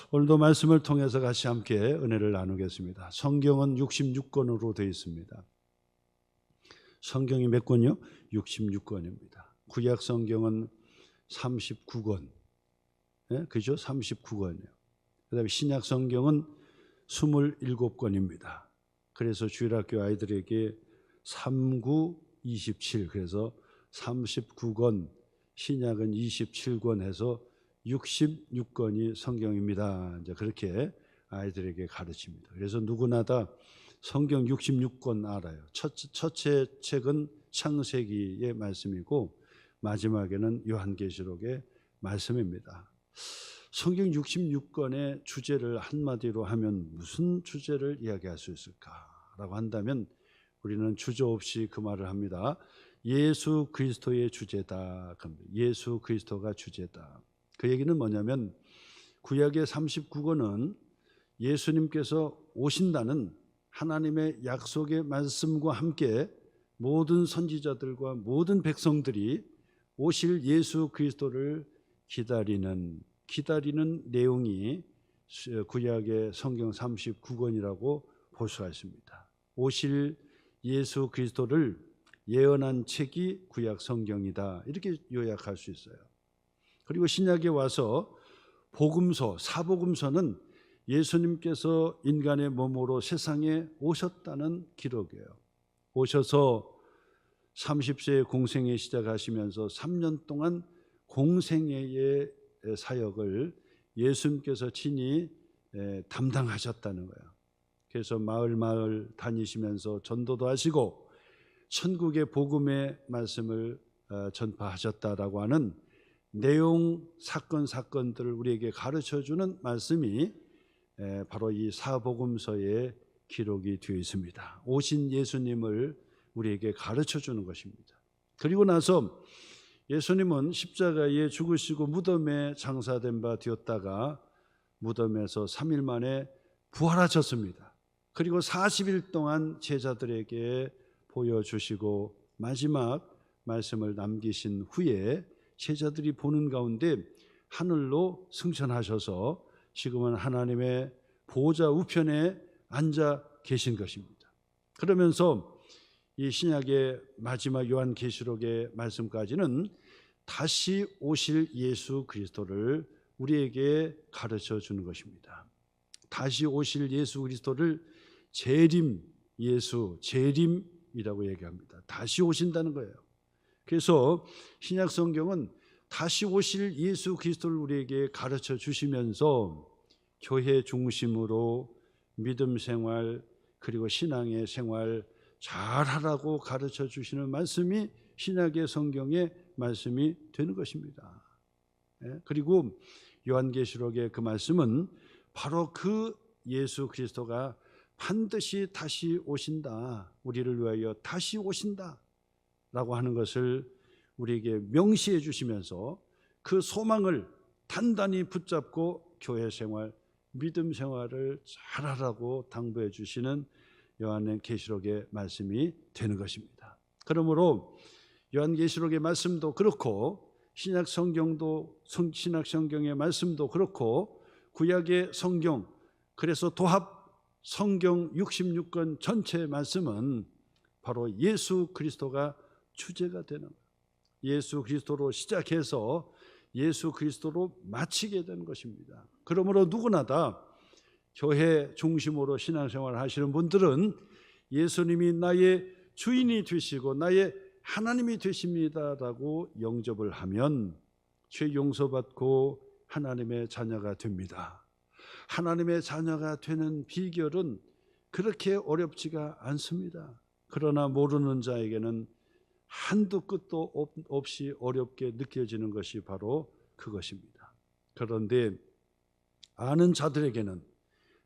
오늘도 말씀을 통해서 같이 함께 은혜를 나누겠습니다. 성경은 66권으로 되어 있습니다. 성경이 몇 권이요? 66권입니다. 구약 성경은 39권, 그죠? 39권이요. 그 다음에 신약 성경은 27권입니다. 그래서 주일학교 아이들에게 3927, 그래서 39권, 신약은 27권 해서 66권이 성경입니다. 이제 그렇게 아이들에게 가르칩니다. 그래서 누구나 다 성경 66권 알아요. 첫째 책은 창세기의 말씀이고 마지막에는 요한계시록의 말씀입니다. 성경 66권의 주제를 한마디로 하면 무슨 주제를 이야기할 수 있을까라고 한다면 우리는 주저없이 그 말을 합니다. 예수 그리스도의 주제다. 예수 그리스도가 주제다. 그 얘기는 뭐냐면 구약의 39권은 예수님께서 오신다는 하나님의 약속의 말씀과 함께 모든 선지자들과 모든 백성들이 오실 예수 그리스도를 기다리는 내용이 구약의 성경 39권이라고 볼 수가 있습니다. 오실 예수 그리스도를 예언한 책이 구약 성경이다. 이렇게 요약할 수 있어요. 그리고 신약에 와서 복음서, 사복음서는 예수님께서 인간의 몸으로 세상에 오셨다는 기록이에요. 오셔서 30세의 공생애 시작하시면서 3년 동안 공생애의 사역을 예수님께서 친히 담당하셨다는 거예요. 그래서 마을 다니시면서 전도도 하시고 천국의 복음의 말씀을 전파하셨다라고 하는 내용, 사건들을 우리에게 가르쳐주는 말씀이 바로 이 사복음서에 기록이 되어 있습니다. 오신 예수님을 우리에게 가르쳐주는 것입니다. 그리고 나서 예수님은 십자가에 죽으시고 무덤에 장사된 바 되었다가 무덤에서 3일 만에 부활하셨습니다. 그리고 40일 동안 제자들에게 보여주시고 마지막 말씀을 남기신 후에 제자들이 보는 가운데 하늘로 승천하셔서 지금은 하나님의 보좌 우편에 앉아 계신 것입니다. 그러면서 이 신약의 마지막 요한계시록의 말씀까지는 다시 오실 예수 그리스도를 우리에게 가르쳐 주는 것입니다. 다시 오실 예수 그리스도를 재림 예수, 재림이라고 얘기합니다. 다시 오신다는 거예요. 그래서 신약 성경은 다시 오실 예수 그리스도를 우리에게 가르쳐 주시면서 교회 중심으로 믿음 생활 그리고 신앙의 생활 잘하라고 가르쳐 주시는 말씀이 신약의 성경의 말씀이 되는 것입니다. 그리고 요한계시록의 그 말씀은 바로 그 예수 그리스도가 반드시 다시 오신다, 우리를 위하여 다시 오신다 라고 하는 것을 우리에게 명시해 주시면서 그 소망을 단단히 붙잡고 교회 생활, 믿음 생활을 잘하라고 당부해 주시는 요한의 계시록의 말씀이 되는 것입니다. 그러므로 요한계시록의 말씀도 그렇고 신약 성경도 신약 성경의 말씀도 그렇고 구약의 성경, 그래서 도합 성경 66권 전체 말씀은 바로 예수 그리스도가 주제가 되는 거예요. 예수 그리스도로 시작해서 예수 그리스도로 마치게 되는 것입니다. 그러므로 누구나 다 교회 중심으로 신앙생활을 하시는 분들은 예수님이 나의 주인이 되시고 나의 하나님이 되십니다라고 영접을 하면 죄 용서받고 하나님의 자녀가 됩니다. 하나님의 자녀가 되는 비결은 그렇게 어렵지가 않습니다. 그러나 모르는 자에게는 한도 끝도 없이 어렵게 느껴지는 것이 바로 그것입니다. 그런데 아는 자들에게는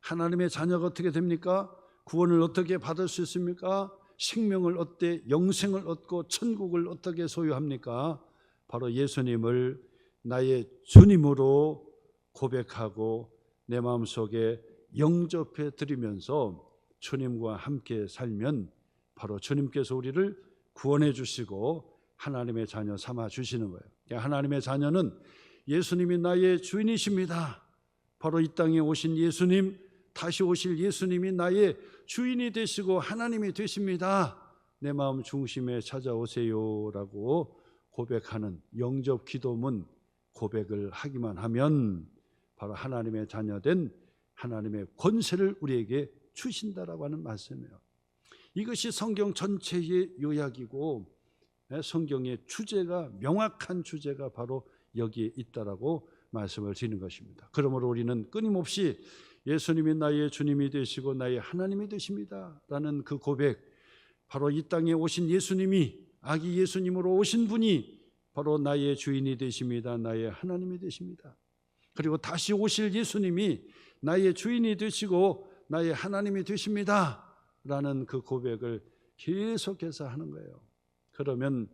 하나님의 자녀가 어떻게 됩니까? 구원을 어떻게 받을 수 있습니까? 생명을 얻되 영생을 얻고 천국을 어떻게 소유합니까? 바로 예수님을 나의 주님으로 고백하고 내 마음속에 영접해 드리면서 주님과 함께 살면 바로 주님께서 우리를 구원해 주시고 하나님의 자녀 삼아 주시는 거예요. 하나님의 자녀는 예수님이 나의 주인이십니다 바로 이 땅에 오신 예수님, 다시 오실 예수님이 나의 주인이 되시고 하나님이 되십니다. 내 마음 중심에 찾아오세요라고 고백하는 영접 기도문 고백을 하기만 하면 바로 하나님의 자녀된 하나님의 권세를 우리에게 주신다라고 하는 말씀이에요. 이것이 성경 전체의 요약이고 성경의 주제가, 명확한 주제가 바로 여기에 있다라고 말씀을 드리는 것입니다. 그러므로 우리는 끊임없이 예수님이 나의 주님이 되시고 나의 하나님이 되십니다 라는 그 고백, 바로 이 땅에 오신 예수님이, 아기 예수님으로 오신 분이 바로 나의 주인이 되십니다, 나의 하나님이 되십니다. 그리고 다시 오실 예수님이 나의 주인이 되시고 나의 하나님이 되십니다 라는 그 고백을 계속해서 하는 거예요. 그러면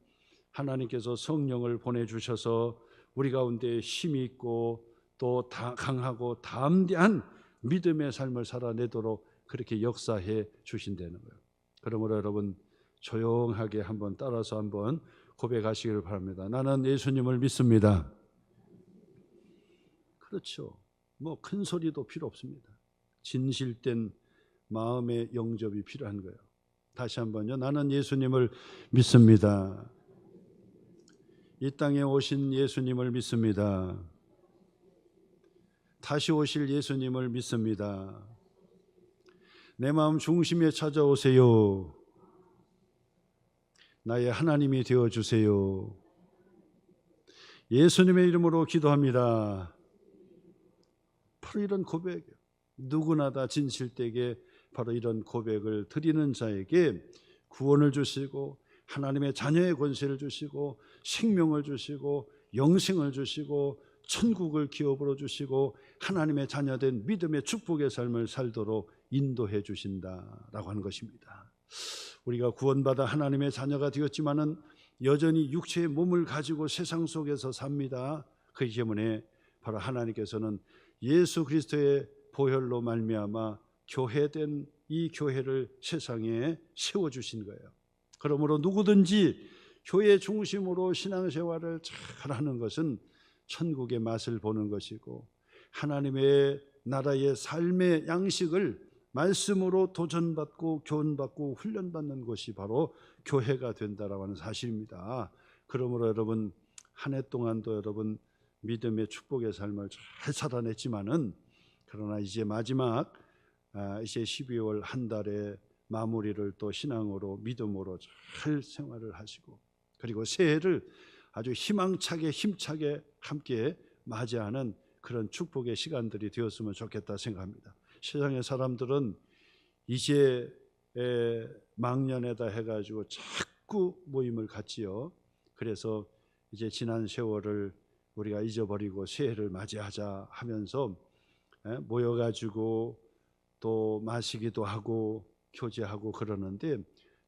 하나님께서 성령을 보내주셔서 우리 가운데 힘이 있고 또 강하고 담대한 믿음의 삶을 살아내도록 그렇게 역사해 주신다는 거예요. 그러므로 여러분 조용하게 한번 따라서 한번 고백하시기를 바랍니다. 나는 예수님을 믿습니다. 그렇죠. 뭐 큰 소리도 필요 없습니다. 진실된 마음의 영접이 필요한 거예요. 다시 한번요. 나는 예수님을 믿습니다. 이 땅에 오신 예수님을 믿습니다. 다시 오실 예수님을 믿습니다. 내 마음 중심에 찾아오세요. 나의 하나님이 되어주세요. 예수님의 이름으로 기도합니다. 바로 이런 고백, 누구나 다 진실되게 바로 이런 고백을 드리는 자에게 구원을 주시고 하나님의 자녀의 권세를 주시고 생명을 주시고 영생을 주시고 천국을 기업으로 주시고 하나님의 자녀된 믿음의 축복의 삶을 살도록 인도해 주신다라고 하는 것입니다. 우리가 구원받아 하나님의 자녀가 되었지만은 여전히 육체의 몸을 가지고 세상 속에서 삽니다. 그렇기 때문에 바로 하나님께서는 예수 그리스도의 보혈로 말미암아 교회된 이 교회를 세상에 세워주신 거예요. 그러므로 누구든지 교회 중심으로 신앙생활을 잘하는 것은 천국의 맛을 보는 것이고 하나님의 나라의 삶의 양식을 말씀으로 도전받고 교훈받고 훈련받는 것이 바로 교회가 된다라고 하는 사실입니다. 그러므로 여러분 한 해 동안도 여러분 믿음의 축복의 삶을 잘 살아냈지만은 그러나 이제 마지막 이제 12월 한 달의 마무리를 또 신앙으로 믿음으로 잘 생활을 하시고 그리고 새해를 아주 희망차게 힘차게 함께 맞이하는 그런 축복의 시간들이 되었으면 좋겠다 생각합니다. 세상의 사람들은 이제 망년에다 해가지고 자꾸 모임을 갖지요. 그래서 이제 지난 세월을 우리가 잊어버리고 새해를 맞이하자 하면서 모여가지고 또 마시기도 하고 교제하고 그러는데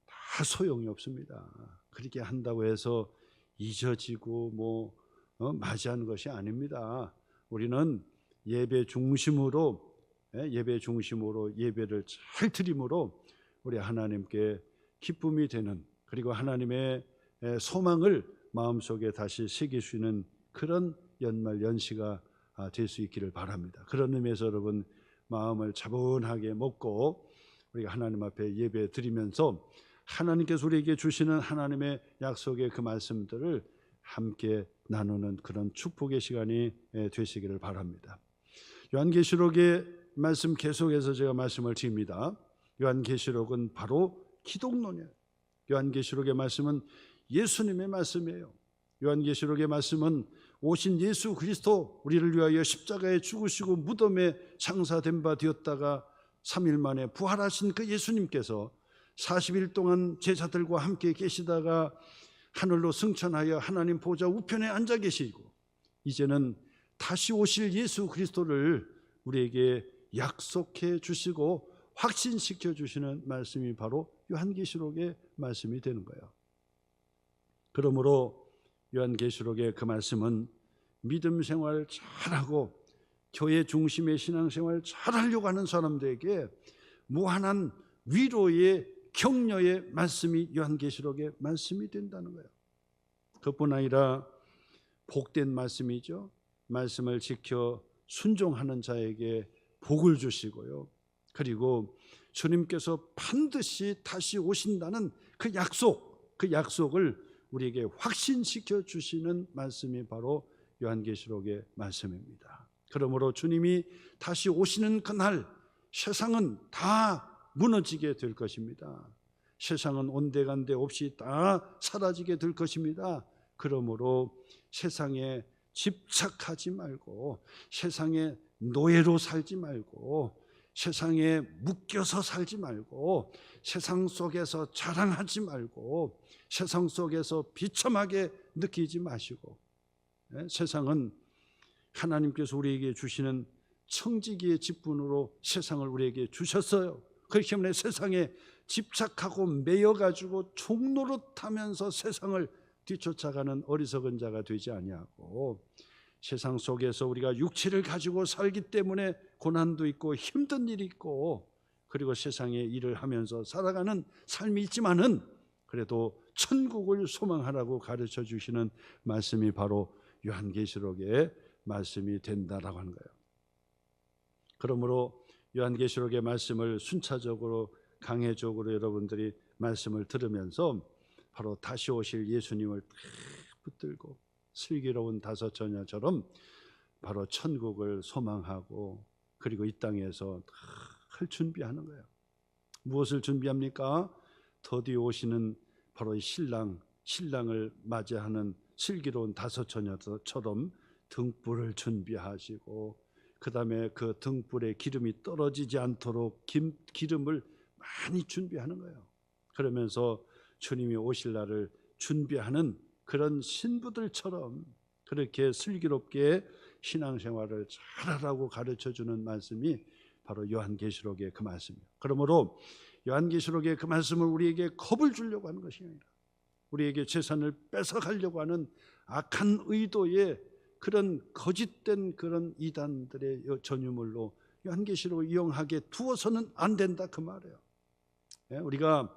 다 소용이 없습니다. 그렇게 한다고 해서 잊어지고 맞이하는 것이 아닙니다. 우리는 예배 중심으로 예배를 잘 드림으로 우리 하나님께 기쁨이 되는, 그리고 하나님의 소망을 마음속에 다시 새길 수 있는 그런 연말 연시가 될 수 있기를 바랍니다. 그런 의미에서 여러분 마음을 차분하게 먹고 우리가 하나님 앞에 예배 드리면서 하나님께서 우리에게 주시는 하나님의 약속의 그 말씀들을 함께 나누는 그런 축복의 시간이 되시기를 바랍니다. 요한계시록의 말씀 계속해서 제가 말씀을 드립니다. 요한계시록은 바로 기독론이에요. 요한계시록의 말씀은 예수님의 말씀이에요. 요한계시록의 말씀은 오신 예수 그리스도, 우리를 위하여 십자가에 죽으시고 무덤에 장사된 바 되었다가 3일 만에 부활하신 그 예수님께서 40일 동안 제자들과 함께 계시다가 하늘로 승천하여 하나님 보좌 우편에 앉아 계시고 이제는 다시 오실 예수 그리스도를 우리에게 약속해 주시고 확신시켜 주시는 말씀이 바로 요한계시록의 말씀이 되는 거예요. 그러므로 요한계시록의 그 말씀은 믿음 생활 잘하고 교회 중심의 신앙생활 잘하려고 하는 사람들에게 무한한 위로의 격려의 말씀이 요한계시록의 말씀이 된다는 거예요. 그뿐 아니라 복된 말씀이죠. 말씀을 지켜 순종하는 자에게 복을 주시고요. 그리고 주님께서 반드시 다시 오신다는 그 약속을 우리에게 확신시켜 주시는 말씀이 바로 요한계시록의 말씀입니다. 그러므로 주님이 다시 오시는 그날 세상은 다 무너지게 될 것입니다. 세상은 온데간데 없이 다 사라지게 될 것입니다. 그러므로 세상에 집착하지 말고, 세상의 노예로 살지 말고, 세상에 묶여서 살지 말고, 세상 속에서 자랑하지 말고, 세상 속에서 비참하게 느끼지 마시고, 세상은 하나님께서 우리에게 주시는 청지기의 직분으로 세상을 우리에게 주셨어요. 그렇기 때문에 세상에 집착하고 매여가지고 종노릇하면서 세상을 뒤쫓아가는 어리석은 자가 되지 아니하고, 세상 속에서 우리가 육체를 가지고 살기 때문에 고난도 있고 힘든 일이 있고, 그리고 세상에 일을 하면서 살아가는 삶이 있지만은 그래도 천국을 소망하라고 가르쳐 주시는 말씀이 바로 요한계시록의 말씀이 된다라고 하는 거예요. 그러므로 요한계시록의 말씀을 순차적으로 강해적으로 여러분들이 말씀을 들으면서 바로 다시 오실 예수님을 붙들고 슬기로운 다섯 처녀처럼 바로 천국을 소망하고, 그리고 이 땅에서 할 준비하는 거예요. 무엇을 준비합니까? 더디 오시는 바로 이 신랑을 맞이하는 슬기로운 다섯 처녀처럼 등불을 준비하시고, 그 다음에 그 등불에 기름이 떨어지지 않도록 기름을 많이 준비하는 거예요. 그러면서 주님이 오실 날을 준비하는 그런 신부들처럼 그렇게 슬기롭게 신앙생활을 잘하라고 가르쳐주는 말씀이 바로 요한계시록의 그 말씀이에요. 그러므로 요한계시록의 그 말씀을 우리에게 겁을 주려고 하는 것이 아니라 우리에게 재산을 뺏어가려고 하는 악한 의도의 그런 거짓된 그런 이단들의 전유물로 요한계시록을 이용하게 두어서는 안 된다, 그 말이에요. 우리가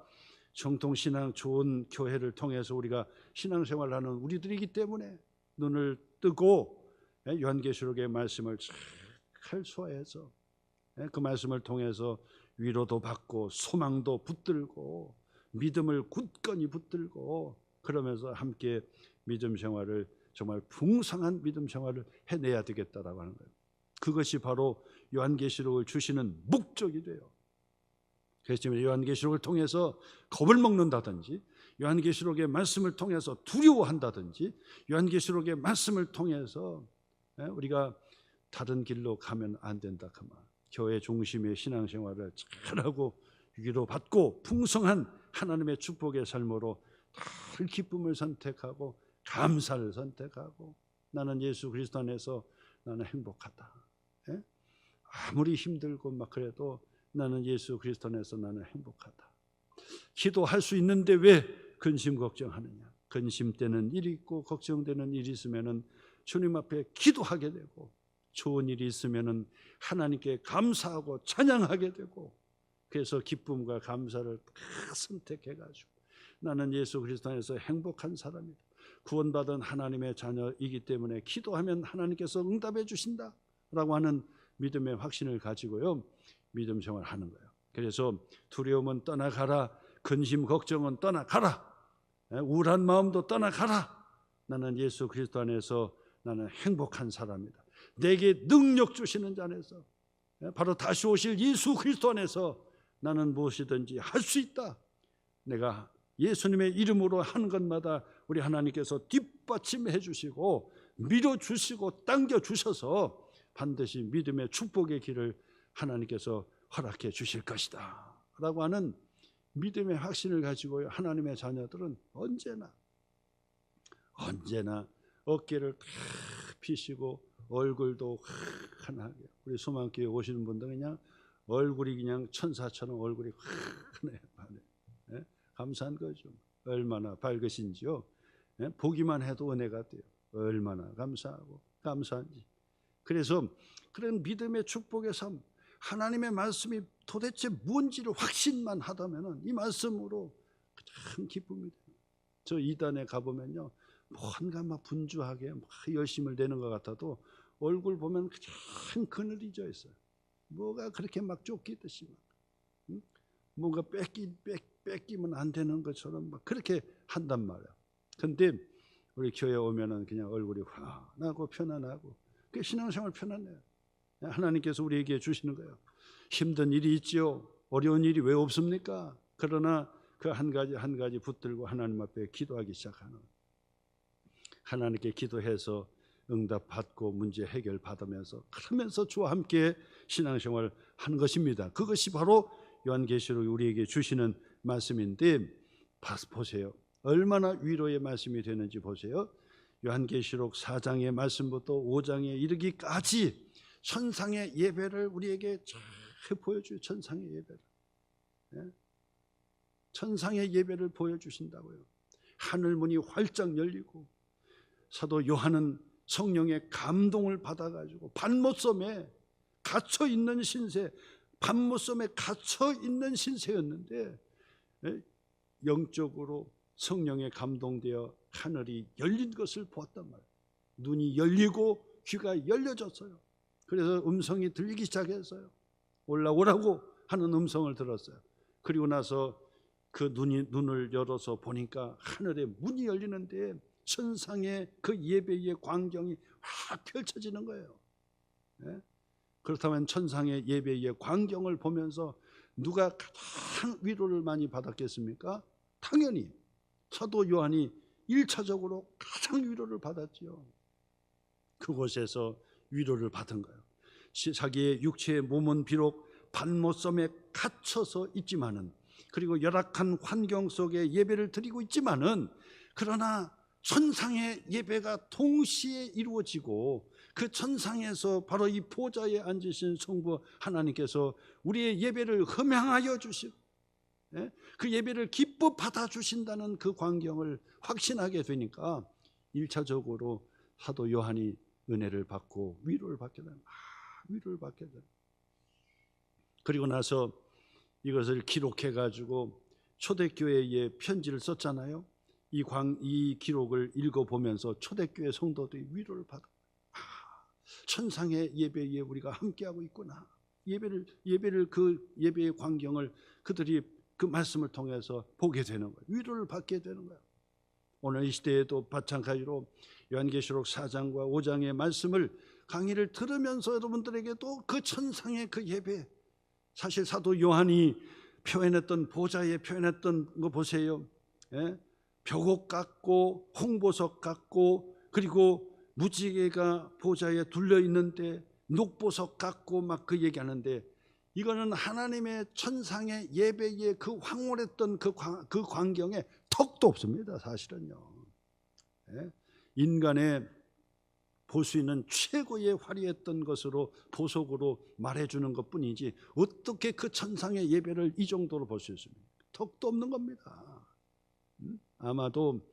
정통신앙 좋은 교회를 통해서 우리가 신앙생활을 하는 우리들이기 때문에 눈을 뜨고 요한계시록의 말씀을 잘 소화해서 그 말씀을 통해서 위로도 받고 소망도 붙들고 믿음을 굳건히 붙들고, 그러면서 함께 믿음 생활을, 정말 풍성한 믿음 생활을 해내야 되겠다라고 하는 거예요. 그것이 바로 요한계시록을 주시는 목적이 돼요. 그래서 요한계시록을 통해서 겁을 먹는다든지, 요한계시록의 말씀을 통해서 두려워한다든지, 요한계시록의 말씀을 통해서 우리가 다른 길로 가면 안 된다 그 말. 교회 중심의 신앙생활을 잘하고 위로받고 풍성한 하나님의 축복의 삶으로 늘 기쁨을 선택하고 감사를 선택하고, 나는 예수 그리스도 안에서 나는 행복하다. 아무리 힘들고 막 그래도 나는 예수 그리스도 안에서 나는 행복하다. 기도할 수 있는데 왜 근심 걱정하느냐. 근심되는 일이 있고 걱정되는 일이 있으면은 주님 앞에 기도하게 되고, 좋은 일이 있으면은 하나님께 감사하고 찬양하게 되고, 그래서 기쁨과 감사를 다 선택해가지고 나는 예수 그리스도 안에서 행복한 사람이다, 구원받은 하나님의 자녀이기 때문에 기도하면 하나님께서 응답해 주신다라고 하는 믿음의 확신을 가지고요 믿음 생활을 하는 거예요. 그래서 두려움은 떠나가라, 근심 걱정은 떠나가라, 우울한 마음도 떠나가라. 나는 예수 그리스도 안에서 나는 행복한 사람이다. 내게 능력 주시는 자 안에서, 바로 다시 오실 예수 그리스도 안에서 나는 무엇이든지 할 수 있다. 내가 예수님의 이름으로 하는 것마다 우리 하나님께서 뒷받침해 주시고 밀어주시고 당겨주셔서 반드시 믿음의 축복의 길을 하나님께서 허락해 주실 것이다 라고 하는 믿음의 확신을 가지고 하나님의 자녀들은 언제나 어깨를 탁 피시고 얼굴도 환하게, 우리 소망교회 오시는 분들 그냥 얼굴이 그냥 천사처럼 얼굴이 환해요. 감사한 거죠. 얼마나 밝으신지요. 보기만 해도 은혜가 돼요. 얼마나 감사하고 감사한지. 그래서 그런 믿음의 축복의 삶, 하나님의 말씀이 도대체 뭔지를 확신만 하다면은 이 말씀으로 참 기쁨이 돼요. 저 이단에 가보면요, 뭔가 막 분주하게 막 열심을 내는 것 같아도 얼굴 보면 그냥 그늘이 져 있어요. 뭐가 그렇게 막 쫓기듯이 막, 응? 뭔가 뺏기면 안 되는 것처럼 막 그렇게 한단 말이야. 근데 우리 교회 오면은 그냥 얼굴이 환하고 편안하고, 그 신앙생활 편안해요. 하나님께서 우리에게 주시는 거예요. 힘든 일이 있지요. 어려운 일이 왜 없습니까? 그러나 그 한 가지 한 가지 붙들고 하나님 앞에 기도하기 시작하는, 하나님께 기도해서 응답 받고 문제 해결 받으면서, 그러면서 주와 함께 신앙생활 하는 것입니다. 그것이 바로 요한계시록 우리에게 주시는 말씀인데, 보세요. 얼마나 위로의 말씀이 되는지 보세요. 요한계시록 4장의 말씀부터 5장에 이르기까지 천상의 예배를 우리에게 잘 보여줘요. 천상의 예배를, 천상의 예배를 보여주신다고요. 하늘 문이 활짝 열리고 사도 요한은 성령의 감동을 받아가지고 반모섬에 갇혀 있는 신세, 반모섬에 갇혀 있는 신세였는데 영적으로 성령에 감동되어 하늘이 열린 것을 보았단 말이에요. 눈이 열리고 귀가 열려졌어요. 그래서 음성이 들리기 시작했어요. 올라오라고 하는 음성을 들었어요. 그리고 나서 그 눈을 열어서 보니까 하늘에 문이 열리는데 천상의 그 예배의 광경이 확 펼쳐지는 거예요. 그렇다면 천상의 예배의 광경을 보면서 누가 가장 위로를 많이 받았겠습니까? 당연히 사도 요한이 1차적으로 가장 위로를 받았지요. 그곳에서 위로를 받은 거예요. 자기의 육체의 몸은 비록 반모섬에 갇혀서 있지만은, 그리고 열악한 환경 속에 예배를 드리고 있지만은, 그러나 천상의 예배가 동시에 이루어지고 그 천상에서 바로 이 보좌에 앉으신 성부 하나님께서 우리의 예배를 흠양하여 주시고 그 예배를 기뻐 받아주신다는 그 광경을 확신하게 되니까 1차적으로 사도 요한이 은혜를 받고 위로를 받게 됩니다. 위로를 받게 됩니다. 그리고 나서 이것을 기록해 가지고 초대교회에 편지를 썼잖아요. 이 기록을 읽어보면서 초대교회 성도들이 위로를 받아. 천상의 예배에 우리가 함께하고 있구나. 예배를 그 예배의 광경을 그들이 그 말씀을 통해서 보게 되는 거예요. 위로를 받게 되는 거예요. 오늘 이 시대에도 마찬가지로 요한계시록 4장과 5장의 말씀을 강의를 들으면서 여러분들에게 또 그 천상의 그 예배, 사실 사도 요한이 표현했던, 보좌에 표현했던 거 보세요. 벽옥 같고 홍보석 같고, 그리고 무지개가 보좌에 둘려 있는데 녹보석 같고 막 그 얘기하는데, 이거는 하나님의 천상의 예배에 그 황홀했던 그 광경에 턱도 없습니다. 사실은요. 인간의 볼 수 있는 최고의 화려했던 것으로 보석으로 말해주는 것뿐이지 어떻게 그 천상의 예배를 이 정도로 볼 수 있습니까? 턱도 없는 겁니다. 아마도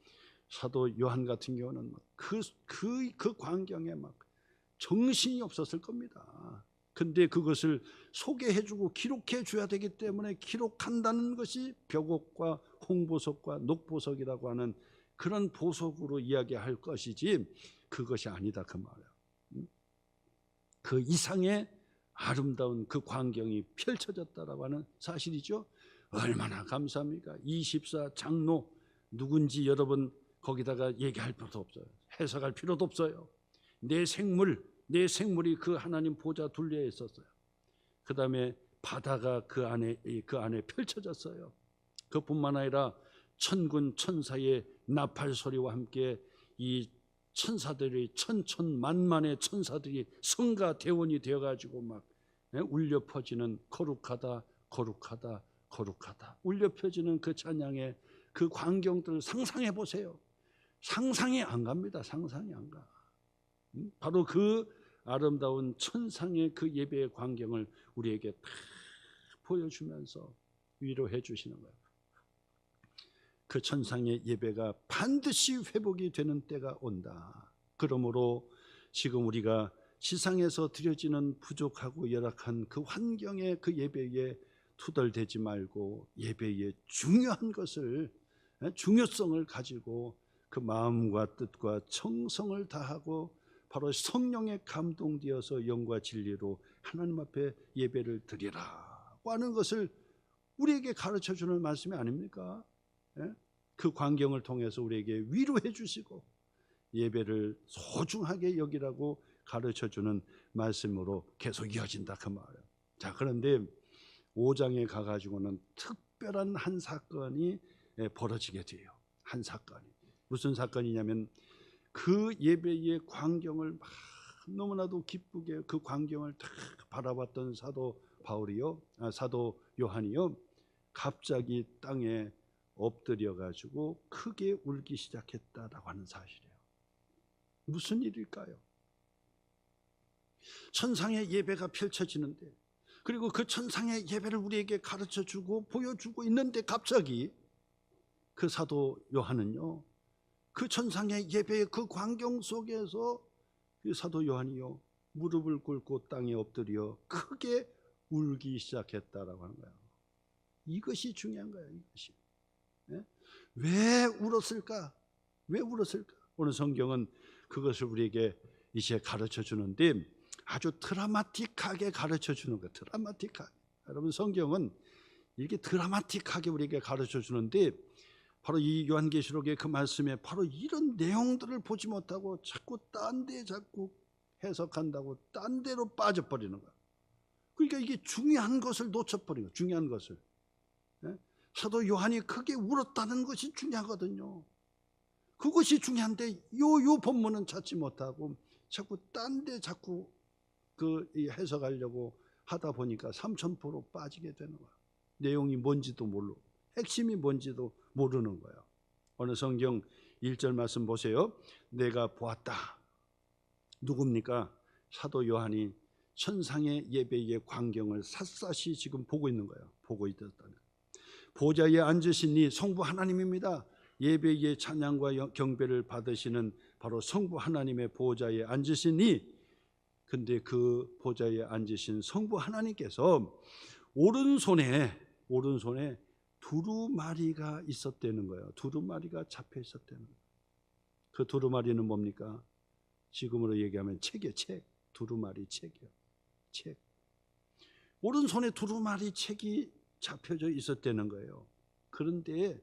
사도 요한 같은 경우는 그 광경에 막 정신이 없었을 겁니다. 근데 그것을 소개해주고 기록해줘야 되기 때문에 기록한다는 것이 벽옥과 홍보석과 녹보석이라고 하는 그런 보석으로 이야기할 것이지 그것이 아니다 그 말이에요. 그 이상의 아름다운 그 광경이 펼쳐졌다라고 하는 사실이죠. 얼마나 감사합니까? 24 장로 누군지 여러분 거기다가 얘기할 필요도 없어요. 해석할 필요도 없어요. 내 생물이 그 하나님 보좌 둘레에 있었어요. 그 다음에 바다가 그 안에 펼쳐졌어요. 그뿐만 아니라 천군 천사의 나팔 소리와 함께 이 천사들이 천천만만의 천사들이 성가 대원이 되어가지고 막 울려 퍼지는 거룩하다 거룩하다 거룩하다 울려 퍼지는 그 찬양의 그 광경들을 상상해 보세요. 상상이 안 갑니다. 상상이 안 가. 바로 그 아름다운 천상의 그 예배의 광경을 우리에게 다 보여주면서 위로해 주시는 거예요. 그 천상의 예배가 반드시 회복이 되는 때가 온다. 그러므로 지금 우리가 지상에서 드려지는 부족하고 열악한 그 환경의 그 예배에 투덜대지 말고 예배의 중요한 것을, 중요성을 가지고 그 마음과 뜻과 정성을 다하고 바로 성령에 감동되어서 영과 진리로 하나님 앞에 예배를 드리라고 하는 것을 우리에게 가르쳐주는 말씀이 아닙니까? 예? 그 광경을 통해서 우리에게 위로해 주시고 예배를 소중하게 여기라고 가르쳐주는 말씀으로 계속 이어진다 그 말이에요. 자, 그런데 5장에 가가지고는 특별한 한 사건이 벌어지게 돼요. 한 사건이 무슨 사건이냐면 그 예배의 광경을 막 너무나도 기쁘게 그 광경을 다 바라봤던 사도 바울이요, 사도 요한이요, 갑자기 땅에 엎드려 가지고 크게 울기 시작했다라고 하는 사실이에요. 무슨 일일까요? 천상의 예배가 펼쳐지는데, 그리고 그 천상의 예배를 우리에게 가르쳐주고 보여주고 있는데 갑자기 그 사도 요한은요, 그 천상의 예배의 그 광경 속에서 그 사도 요한이요 무릎을 꿇고 땅에 엎드려 크게 울기 시작했다라고 하는 거예요. 이것이 중요한 거예요. 이것이. 왜 울었을까? 왜 울었을까? 오늘 성경은 그것을 우리에게 이제 가르쳐 주는데 아주 드라마틱하게 가르쳐 주는 거예요. 드라마틱하게. 여러분, 성경은 이렇게 드라마틱하게 우리에게 가르쳐 주는데 바로 이 요한계시록의 그 말씀에 바로 이런 내용들을 보지 못하고 자꾸 딴 데 자꾸 해석한다고 딴 데로 빠져버리는 거예요. 그러니까 이게 중요한 것을 놓쳐버린 거예요. 중요한 것을. 사도 요한이 크게 울었다는 것이 중요하거든요. 그것이 중요한데 요 본문은 찾지 못하고 자꾸 딴 데 자꾸 그 해석하려고 하다 보니까 삼천포로 빠지게 되는 거예요. 내용이 뭔지도 모르고 핵심이 뭔지도 모르는 거예요. 오늘 성경 1절 말씀 보세요. 내가 보았다. 누굽니까? 사도 요한이 천상의 예배의 광경을 샅샅이 지금 보고 있는 거예요. 보고 있다는 거예요. 보좌에 앉으신 이 성부 하나님입니다. 예배의 찬양과 경배를 받으시는 바로 성부 하나님의 보좌에 앉으신 이, 근데 그 보좌에 앉으신 성부 하나님께서 오른손에 두루마리가 있었다는 거예요. 두루마리가 잡혀 있었다는 거예요. 그 두루마리는 뭡니까? 지금으로 얘기하면 책이에요. 책. 두루마리 책이요. 책. 오른손에 두루마리 책이 잡혀져 있었다는 거예요. 그런데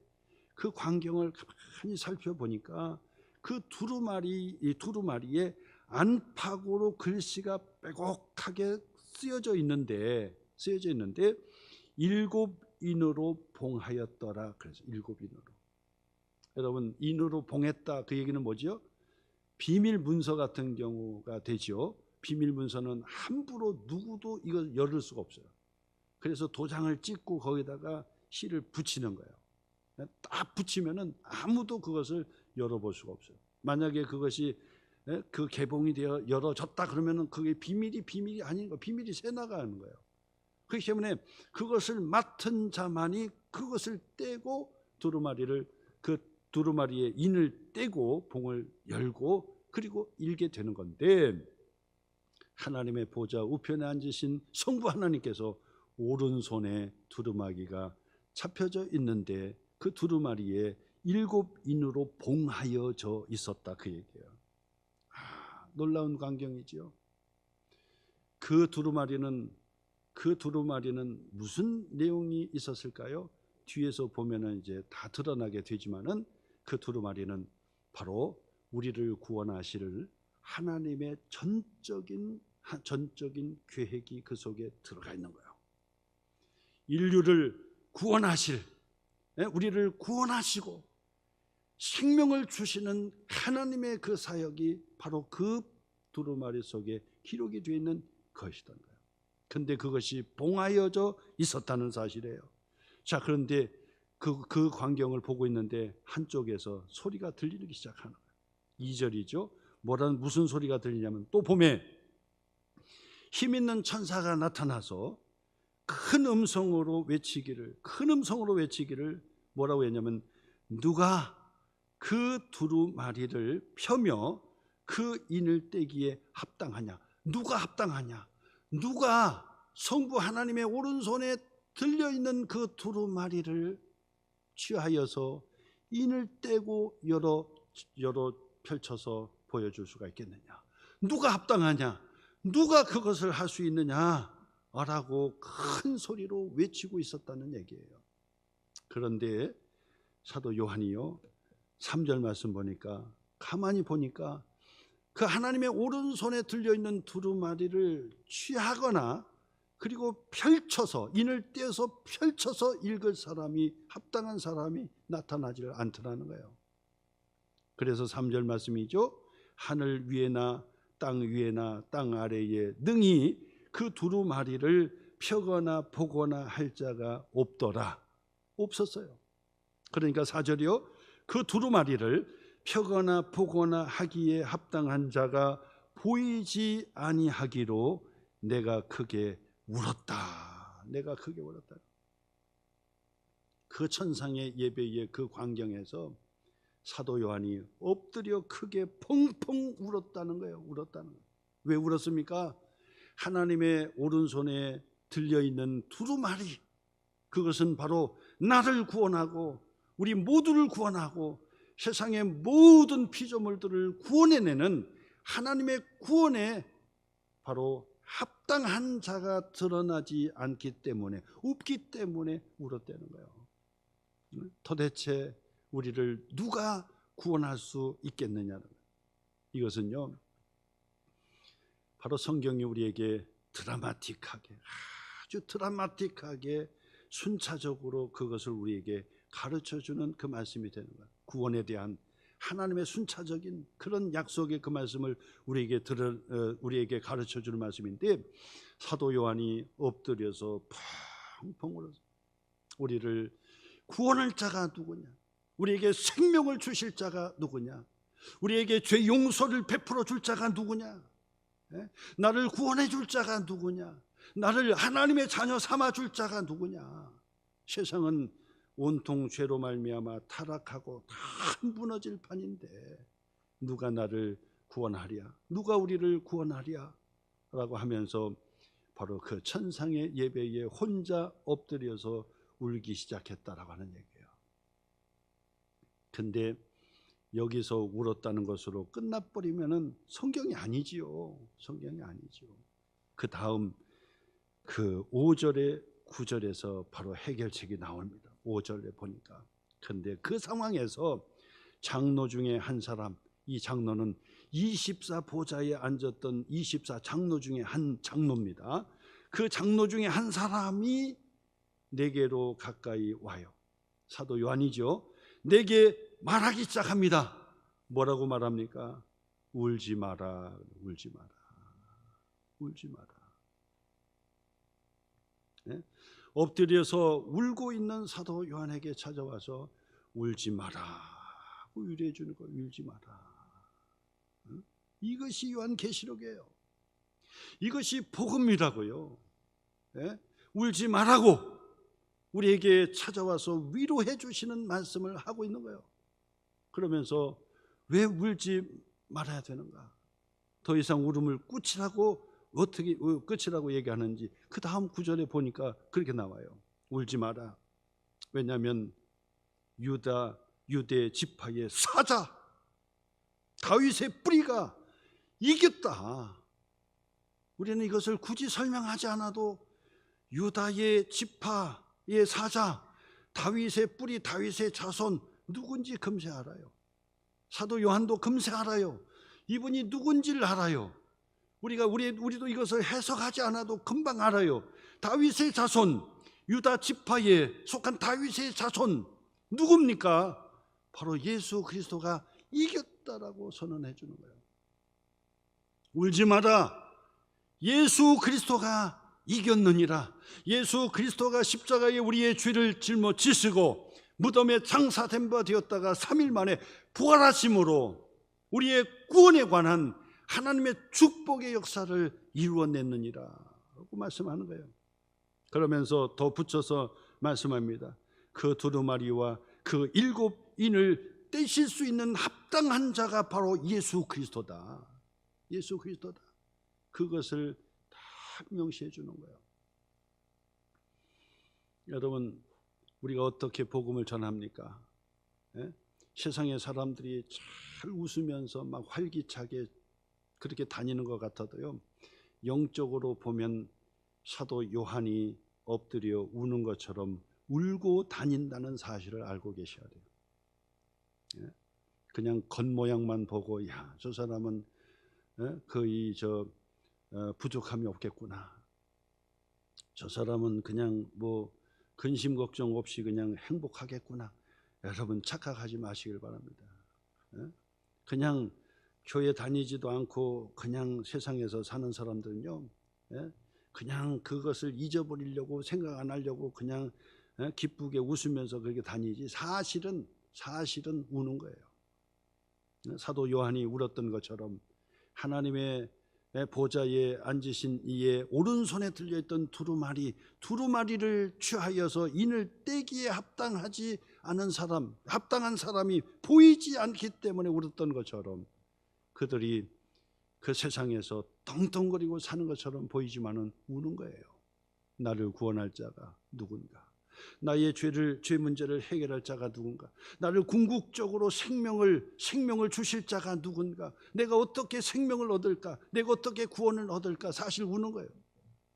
그 광경을 가만히 살펴보니까 그 두루마리에 안팎으로 글씨가 빼곡하게 쓰여져 있는데 7인으로 봉하였더라. 그래서 7인으로. 여러분, 인으로 봉했다 그 얘기는 뭐죠? 비밀 문서 같은 경우가 되죠. 비밀 문서는 함부로 누구도 이걸 열을 수가 없어요. 그래서 도장을 찍고 거기다가 실을 붙이는 거예요. 딱 붙이면은 아무도 그것을 열어볼 수가 없어요. 만약에 그것이 그 개봉이 되어 열어졌다 그러면은 그게 비밀이 아닌 거, 비밀이 새 나가는 거예요. 그렇기 때문에 그것을 맡은 자만이 그것을 떼고 그 두루마리의 인을 떼고 봉을 열고 그리고 읽게 되는 건데, 하나님의 보좌 우편에 앉으신 성부 하나님께서 오른손에 두루마리가 잡혀져 있는데 그 두루마리에 7인으로 봉하여져 있었다 그 얘기예요. 놀라운 광경이지요. 그 두루마리는 무슨 내용이 있었을까요? 뒤에서 보면은 이제 다 드러나게 되지만은 그 두루마리는 바로 우리를 구원하실 하나님의 전적인 계획이 그 속에 들어가 있는 거예요. 인류를 구원하실, 우리를 구원하시고 생명을 주시는 하나님의 그 사역이 바로 그 두루마리 속에 기록이 되어 있는 것이던 거예요. 근데 그것이 봉하여져 있었다는 사실이에요. 자, 그런데 그 광경을 보고 있는데 한쪽에서 소리가 들리기 시작하는 거예요. 2절이죠. 무슨 소리가 들리냐면, 또 봄에 힘 있는 천사가 나타나서 큰 음성으로 외치기를 뭐라고 했냐면, 누가 그 두루마리를 펴며 그 인을 떼기에 합당하냐? 누가 합당하냐? 누가 성부 하나님의 오른손에 들려있는 그 두루마리를 취하여서 인을 떼고 열어 펼쳐서 보여줄 수가 있겠느냐? 누가 합당하냐? 누가 그것을 할 수 있느냐? 라고 큰 소리로 외치고 있었다는 얘기예요. 그런데 사도 요한이요 3절 말씀 보니까 가만히 보니까 그 하나님의 오른손에 들려있는 두루마리를 취하거나 그리고 펼쳐서 인을 떼어서 펼쳐서 읽을 사람이 합당한 사람이 나타나지를 않더라는 거예요. 그래서 3절 말씀이죠. 하늘 위에나 땅 위에나 땅 아래에 능히 그 두루마리를 펴거나 보거나 할 자가 없더라. 없었어요. 그러니까 4절이요 그 두루마리를 펴거나 보거나 하기에 합당한 자가 보이지 아니하기로 내가 크게 울었다. 내가 크게 울었다. 그 천상의 예배의 그 광경에서 사도 요한이 엎드려 크게 펑펑 울었다는 거예요. 울었다는 거예요. 왜 울었습니까? 하나님의 오른손에 들려있는 두루마리, 그것은 바로 나를 구원하고 우리 모두를 구원하고 세상의 모든 피조물들을 구원해내는 하나님의 구원에 바로 합당한 자가 드러나지 않기 때문에, 없기 때문에 울었다는 거예요. 도대체 우리를 누가 구원할 수 있겠느냐는 거예요. 이것은요 바로 성경이 우리에게 드라마틱하게, 아주 드라마틱하게 순차적으로 그것을 우리에게 가르쳐주는 그 말씀이 되는 거예요. 구원에 대한 하나님의 순차적인 그런 약속의 그 말씀을 우리에게 가르쳐주는 말씀인데, 사도 요한이 엎드려서 펑펑 울어서 우리를 구원할 자가 누구냐, 우리에게 생명을 주실 자가 누구냐, 우리에게 죄 용서를 베풀어 줄 자가 누구냐, 나를 구원해 줄 자가 누구냐, 나를 하나님의 자녀 삼아 줄 자가 누구냐. 세상은 온통 죄로 말미암아 타락하고 다 무너질 판인데 누가 나를 구원하랴, 누가 우리를 구원하랴 라고 하면서 바로 그 천상의 예배에 혼자 엎드려서 울기 시작했다라고 하는 얘기예요. 근데 여기서 울었다는 것으로 끝나버리면은 성경이 아니지요. 성경이 아니지요. 그 다음 그 5절에 9절에서 바로 해결책이 나옵니다. 5절에 보니까. 근데 그 상황에서 장로 중에 한 사람, 이 장로는 24 보좌에 앉았던 24 장로 중에 한 장로입니다. 그 장로 중에 한 사람이 내게로 가까이 와요. 사도 요한이죠. 내게 말하기 시작합니다. 뭐라고 말합니까? 울지 마라, 울지 마라, 울지 마라. 네? 엎드려서 울고 있는 사도 요한에게 찾아와서 울지 마라 고 위로해 주는 거예요. 울지 마라. 이것이 요한계시록이에요. 이것이 복음이라고요. 네? 울지 말라고 우리에게 찾아와서 위로해 주시는 말씀을 하고 있는 거예요. 그러면서 왜 울지 말아야 되는가? 더 이상 울음을 끝이라고 어떻게 끝이라고 얘기하는지 그 다음 구절에 보니까 그렇게 나와요. 울지 마라. 왜냐하면 유대 지파의 사자 다윗의 뿌리가 이겼다. 우리는 이것을 굳이 설명하지 않아도 유다의 지파의 사자 다윗의 뿌리, 다윗의 자손 누군지 금세 알아요. 사도 요한도 금세 알아요. 이분이 누군지를 알아요. 우리도 이것을 해석하지 않아도 금방 알아요. 다윗의 자손, 유다 지파에 속한 다윗의 자손 누굽니까? 바로 예수 그리스도가 이겼다라고 선언해 주는 거예요. 울지 마라. 예수 그리스도가 이겼느니라. 예수 그리스도가 십자가에 우리의 죄를 짊어지시고 무덤에 장사된 바 되었다가 3일 만에 부활하심으로 우리의 구원에 관한 하나님의 축복의 역사를 이루어냈느니라 라고 말씀하는 거예요. 그러면서 더 붙여서 말씀합니다. 그 두루마리와 그 7인을 떼실 수 있는 합당한 자가 바로 예수 그리스도다. 예수 그리스도다. 그것을 다 명시해 주는 거예요. 여러분, 우리가 어떻게 복음을 전합니까? 세상의 사람들이 잘 웃으면서 막 활기차게 그렇게 다니는 것 같아도요, 영적으로 보면 사도 요한이 엎드려 우는 것처럼 울고 다닌다는 사실을 알고 계셔야 돼요. 그냥 겉모양만 보고 야, 저 사람은 거의 부족함이 없겠구나. 저 사람은 그냥 뭐 근심 걱정 없이 그냥 행복하겠구나. 여러분 착각하지 마시길 바랍니다. 그냥 교회 다니지도 않고 그냥 세상에서 사는 사람들은요, 그냥 그것을 잊어버리려고 생각 안 하려고 그냥 기쁘게 웃으면서 그렇게 다니지 사실은 우는 거예요. 사도 요한이 울었던 것처럼 하나님의 보좌에 앉으신 이의 오른손에 들려있던 두루마리를 취하여서 인을 떼기에 합당하지 않은 사람, 합당한 사람이 보이지 않기 때문에 울었던 것처럼 그들이 그 세상에서 떵떵거리고 사는 것처럼 보이지만은 우는 거예요. 나를 구원할 자가 누군가? 나의 죄 문제를 해결할 자가 누군가? 나를 궁극적으로 생명을 주실 자가 누군가? 내가 어떻게 생명을 얻을까? 내가 어떻게 구원을 얻을까? 사실 우는 거예요.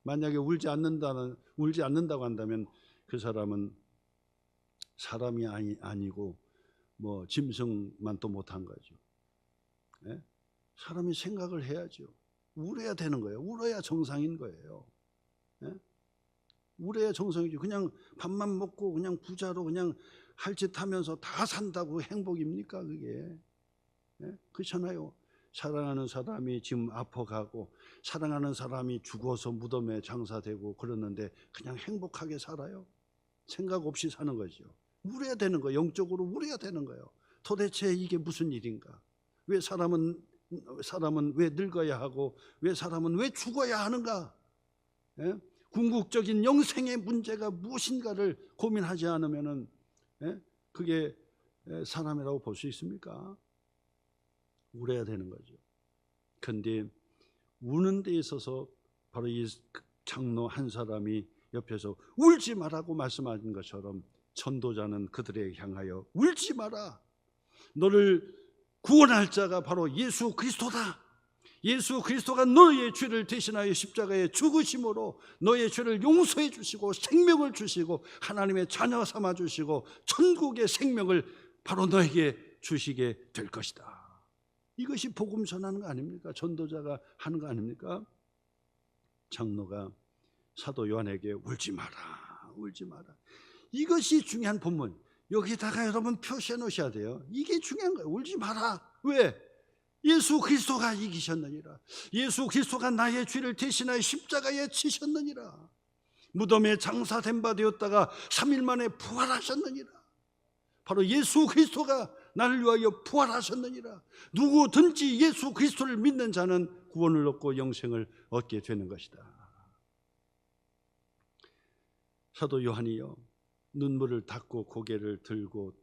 만약에 울지 않는다고 한다면 그 사람은 사람이 아니고 뭐 짐승만 또 못한 거죠. 사람이 생각을 해야죠. 울어야 되는 거예요. 울어야 정상인 거예요. 울어야 정상이죠. 그냥 밥만 먹고 그냥 부자로 그냥 할 짓 하면서 다 산다고 행복입니까 그게? 그렇잖아요. 사랑하는 사람이 지금 아파가고 사랑하는 사람이 죽어서 무덤에 장사되고 그러는데 그냥 행복하게 살아요? 생각 없이 사는 거죠. 울어야 되는 거예요. 영적으로 울어야 되는 거예요. 도대체 이게 무슨 일인가? 왜 사람은 왜 늙어야 하고 왜 사람은 왜 죽어야 하는가? 궁극적인 영생의 문제가 무엇인가를 고민하지 않으면은 그게 사람이라고 볼 수 있습니까? 울어야 되는 거죠. 그런데 우는 데 있어서 바로 이 장로 한 사람이 옆에서 울지 말라고 말씀하신 것처럼 전도자는 그들에게 향하여 울지 마라. 너를 구원할 자가 바로 예수 그리스도다. 예수 그리스도가 너의 죄를 대신하여 십자가에 죽으심으로 너의 죄를 용서해 주시고 생명을 주시고 하나님의 자녀 삼아 주시고 천국의 생명을 바로 너에게 주시게 될 것이다. 이것이 복음 전하는 거 아닙니까? 전도자가 하는 거 아닙니까? 장로가 사도 요한에게 울지 마라, 울지 마라. 이것이 중요한 본문. 여기다가 여러분 표시해 놓으셔야 돼요. 이게 중요한 거예요. 울지 마라. 왜? 예수 그리스도가 이기셨느니라. 예수 그리스도가 나의 죄를 대신하여 십자가에 치셨느니라. 무덤에 장사된 바 되었다가 3일 만에 부활하셨느니라. 바로 예수 그리스도가 나를 위하여 부활하셨느니라. 누구든지 예수 그리스도를 믿는 자는 구원을 얻고 영생을 얻게 되는 것이다. 사도 요한이요, 눈물을 닦고 고개를 들고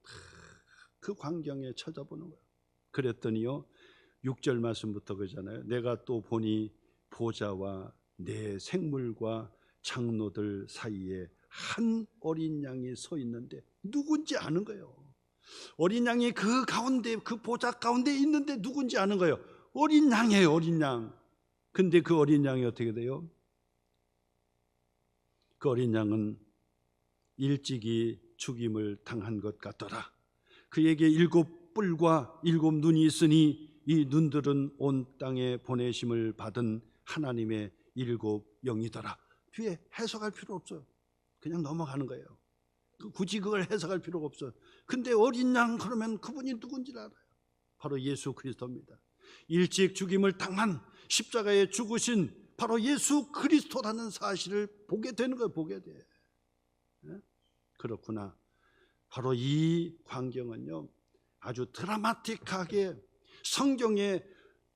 그 광경에 쳐다보는 거예요. 그랬더니요 6절 말씀부터 그러잖아요. 내가 또 보니 보좌와 내 생물과 장로들 사이에 한 어린 양이 서 있는데 누군지 아는 거예요. 어린 양이 그 가운데, 그 보좌 가운데 있는데 누군지 아는 거예요. 어린 양이에요, 어린 양. 근데 그 어린 양이 어떻게 돼요? 그 어린 양은 일찍이 죽임을 당한 것 같더라. 그에게 7뿔과 7눈이 있으니 이 눈들은 온 땅에 보내심을 받은 하나님의 7영이더라. 뒤에 해석할 필요 없어요. 그냥 넘어가는 거예요. 굳이 그걸 해석할 필요가 없어요. 근데 어린 양 그러면 그분이 누군지를 알아요. 바로 예수 그리스도입니다. 일찍 죽임을 당한 십자가에 죽으신 바로 예수 그리스도라는 사실을 보게 되는 거예요. 보게 돼. 그렇구나. 바로 이 광경은요 아주 드라마틱하게 성경의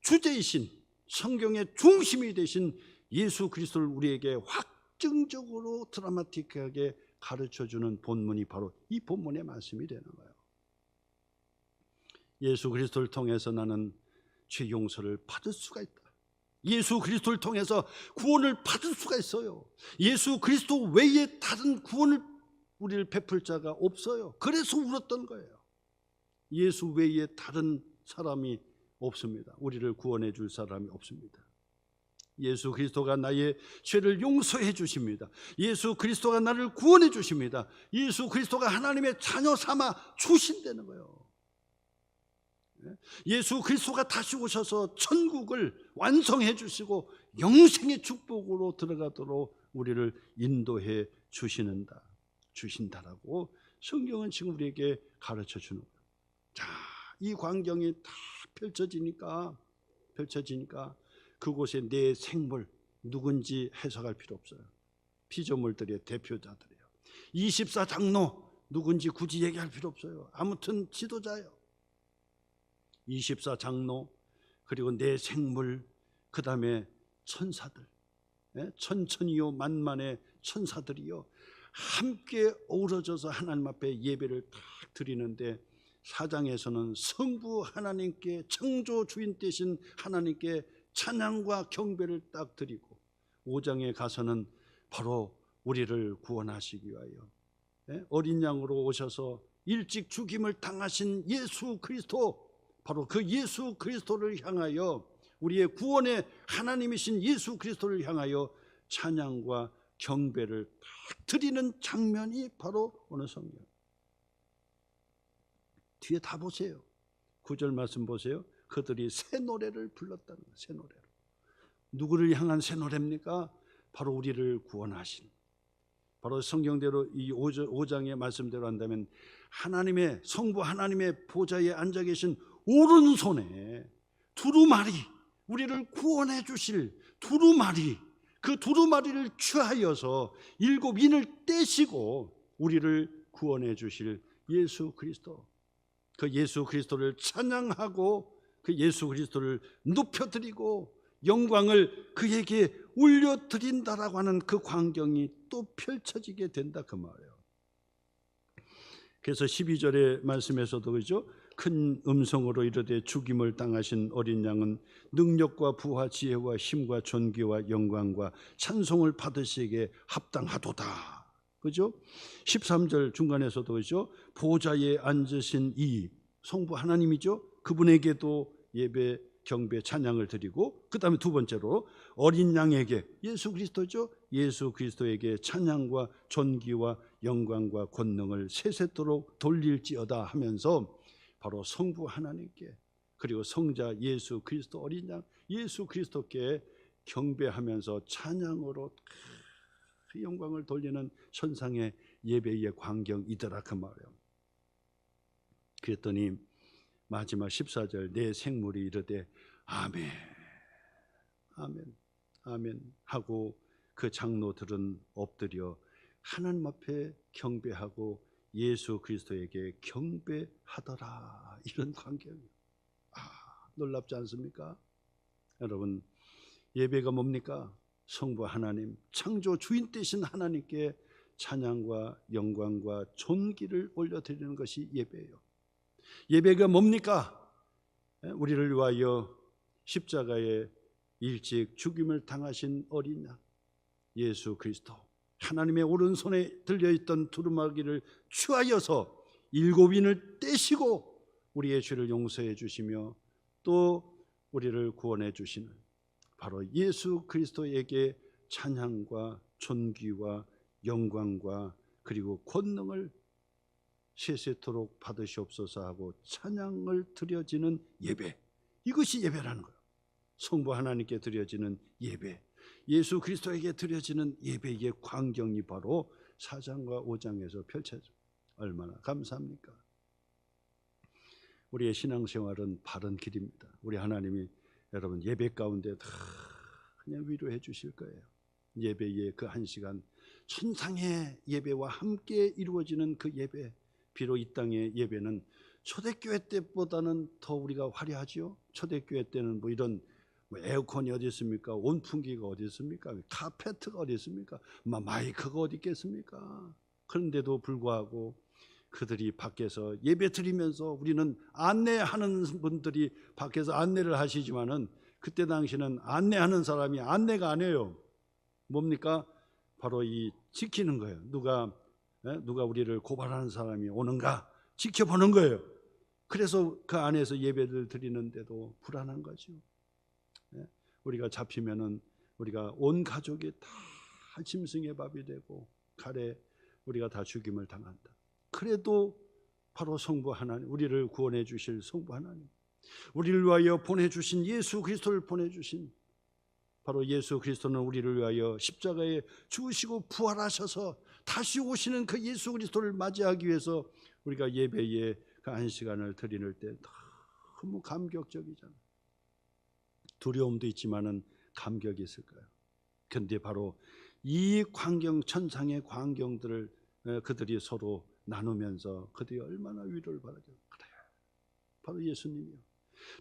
주제이신, 성경의 중심이 되신 예수 그리스도를 우리에게 확증적으로 드라마틱하게 가르쳐주는 본문이 바로 이 본문의 말씀이 되는 거예요. 예수 그리스도를 통해서 나는 죄 용서를 받을 수가 있다. 예수 그리스도를 통해서 구원을 받을 수가 있어요. 예수 그리스도 외에 다른 구원을 우리를 베풀 자가 없어요. 그래서 울었던 거예요. 예수 외에 다른 사람이 없습니다. 우리를 구원해 줄 사람이 없습니다. 예수 그리스도가 나의 죄를 용서해 주십니다. 예수 그리스도가 나를 구원해 주십니다. 예수 그리스도가 하나님의 자녀 삼아 주신다는 거예요. 예수 그리스도가 다시 오셔서 천국을 완성해 주시고 영생의 축복으로 들어가도록 우리를 인도해 주신다라고 성경은 지금 우리에게 가르쳐 주는 거예요. 자, 이 광경이 다 펼쳐지니까 그곳에 내 생물 누군지 해석할 필요 없어요. 피조물들의 대표자들이에요. 24장로 누군지 굳이 얘기할 필요 없어요. 아무튼 지도자예요. 24장로 그리고 내 생물, 그 다음에 천사들, 천천히요 만만의 천사들이요 함께 어우러져서 하나님 앞에 예배를 딱 드리는데, 4장에서는 성부 하나님께, 창조 주인 되신 하나님께 찬양과 경배를 딱 드리고, 5장에 가서는 바로 우리를 구원하시기 위하여 어린 양으로 오셔서 일찍 죽임을 당하신 예수 그리스도, 바로 그 예수 그리스도를 향하여, 우리의 구원의 하나님이신 예수 그리스도를 향하여 찬양과 경배를 딱 드리는 장면이 바로 오늘 성경. 뒤에 다 보세요. 9절 말씀 보세요. 그들이 새 노래를 불렀다는 거예요. 새 노래로. 누구를 향한 새 노래입니까? 바로 우리를 구원하신, 바로 성경대로 이 5장의 말씀대로 한다면 하나님의 성부 하나님의 보좌에 앉아 계신 오른손에 두루마리, 우리를 구원해 주실 두루마리, 그 두루마리를 취하여서 7인을 떼시고 우리를 구원해 주실 예수 그리스도, 그 예수 그리스도를 찬양하고 그 예수 그리스도를 높여드리고 영광을 그에게 올려드린다라고 하는 그 광경이 또 펼쳐지게 된다 그 말이에요. 그래서 12절의 말씀에서도 그죠? 큰 음성으로 이르되 죽임을 당하신 어린 양은 능력과 부와 지혜와 힘과 존귀와 영광과 찬송을 받으시기에 합당하도다. 그죠? 13절 중간에서도 그죠? 보좌에 앉으신 이 성부 하나님이죠. 그분에게도 예배, 경배, 찬양을 드리고, 그 다음에 두 번째로 어린 양에게, 예수 그리스도죠. 예수 그리스도에게 찬양과 존귀와 영광과 권능을 세세토록 돌릴지어다 하면서 바로 성부 하나님께, 그리고 성자 예수 그리스도 어린 양 예수 그리스도께 경배하면서 찬양으로 그 영광을 돌리는 천상의 예배의 광경이더라 그 말이에요. 그랬더니 마지막 14절 내 생물이 이르되 아멘 아멘 아멘 하고 그 장로들은 엎드려 하나님 앞에 경배하고 예수 그리스도에게 경배하더라. 이런 광경이에요. 놀랍지 않습니까? 여러분, 예배가 뭡니까? 성부 하나님, 창조 주인 되신 하나님께 찬양과 영광과 존귀를 올려드리는 것이 예배예요. 예배가 뭡니까? 우리를 위하여 십자가에 일찍 죽임을 당하신 어린 양 예수 그리스도, 하나님의 오른손에 들려있던 두루마기를 취하여서 7인을 떼시고 우리의 죄를 용서해 주시며 또 우리를 구원해 주시는 바로 예수 그리스도에게 찬양과 존귀와 영광과 그리고 권능을 세세토록 받으시옵소서 하고 찬양을 드려지는 예배, 이것이 예배라는 거예요. 성부 하나님께 드려지는 예배, 예수 그리스도에게 드려지는 예배의 광경이 바로 4장과 5장에서 펼쳐져요. 얼마나 감사합니까? 우리의 신앙생활은 바른 길입니다. 우리 하나님이 여러분 예배 가운데 다 그냥 위로해 주실 거예요. 예배의 그 한 시간, 천상의 예배와 함께 이루어지는 그 예배, 비록 이 땅의 예배는 초대교회 때보다는 더 우리가 화려하죠. 초대교회 때는 뭐 이런 에어컨이 어디 있습니까? 온풍기가 어디 있습니까? 카페트가 어디 있습니까? 마이크가 어디 있겠습니까? 그런데도 불구하고 그들이 밖에서 예배 드리면서, 우리는 안내하는 분들이 밖에서 안내를 하시지만은 그때 당시는 안내하는 사람이 안내가 아니에요. 뭡니까? 바로 이 지키는 거예요. 누가 우리를 고발하는 사람이 오는가 지켜보는 거예요. 그래서 그 안에서 예배를 드리는데도 불안한 거죠. 우리가 잡히면은 우리가 온 가족이 다 짐승의 밥이 되고 칼에 우리가 다 죽임을 당한다. 그래도 바로 성부 하나님, 우리를 구원해 주실 성부 하나님, 우리를 위하여 보내주신 예수 그리스도를 보내주신 바로 예수 그리스도는 우리를 위하여 십자가에 죽으시고 부활하셔서 다시 오시는 그 예수 그리스도를 맞이하기 위해서 우리가 예배에 그 한 시간을 드리는 때 너무 감격적이잖아요. 두려움도 있지만은 감격이 있을 거예요. 그런데 바로 이 광경, 천상의 광경들을 그들이 서로 나누면서 그들이 얼마나 위로를 받았죠. 그래, 바로 예수님이요,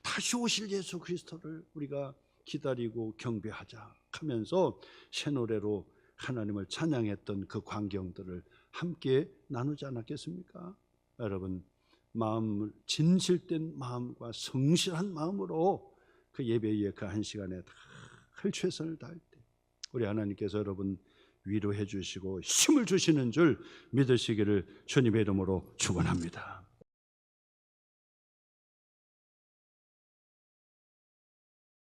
다시 오실 예수 그리스도를 우리가 기다리고 경배하자 하면서 새 노래로 하나님을 찬양했던 그 광경들을 함께 나누지 않았겠습니까? 여러분, 마음을 진실된 마음과 성실한 마음으로 그 예배의 그 한 시간에 다 최선을 다할 때 우리 하나님께서 여러분 위로해 주시고 힘을 주시는 줄 믿으시기를 주님의 이름으로 축원합니다.